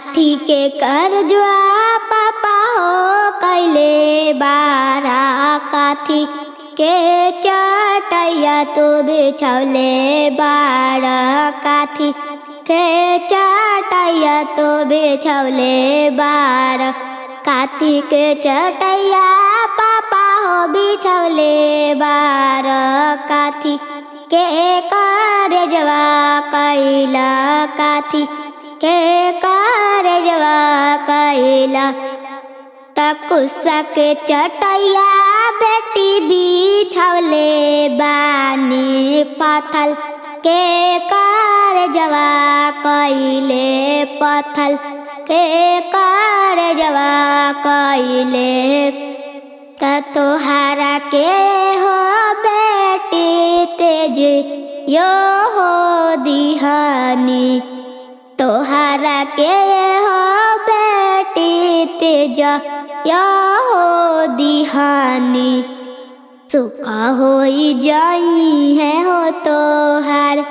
काथी के करजवा पापा हो कैले बारा। काथी के चटैया तो बिछौले बारा। काथी के चटैया तो बिछौले बारा। काथी के चटैया पापा हो बिछौले बारा। काथी के करजवा कैला। काथी के करजवा कैला। तकुसा के चटैया बेटी बिछौले बानी। पथल के करजवा कैले। पथल के करजवा कैले। तोहरा के हो बेटी तेज यो हो दिहानी। तोहरा के हो बेटी तेज यो हो दिहानी। सुख होई जाई है हो तोहार।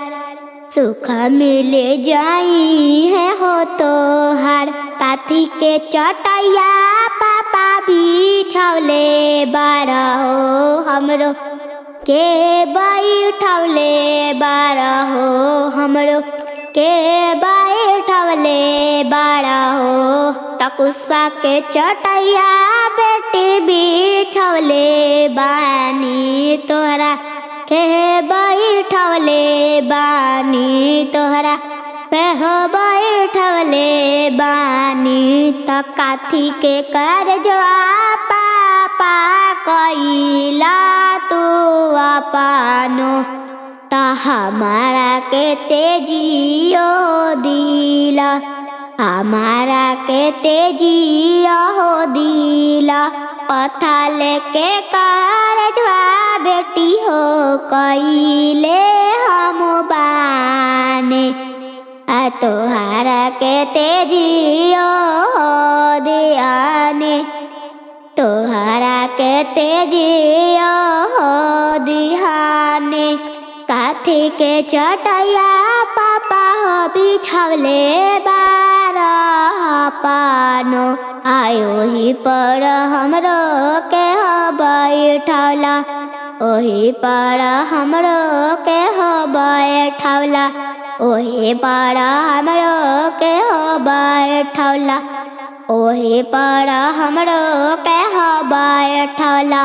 सुख मिल जाई है हो तोहार। काथी के चटैया पापा बिछौले बारा हो। हमरो के बैठौले बारा हो। हमरो के बैठौले बारा हो। तकुसा के चटैया बेटी बिछौले बानी। तोहरा के बैठौले बानी। तोहरा के हो बैठौले बानी। त काथी के करजवा पापा कैला तू अपनो। त हमारा के तेजियो दिला। हमारा के तेजियो दिला। पथल के करजवा बेटी हो कैले हम बाने। तोहरा के तेजियो दियाने। तोहरा के तेजियो दिहाने। काथी के चटैया पापा हो बिछौले बारा। पानो आयो ही पर हमरो के हो बैठौला। ओही पर हमरो के हो बैठौला। ओही पर हमरो के हो बैठौला। ओही पर हमरो के हो बैठौला।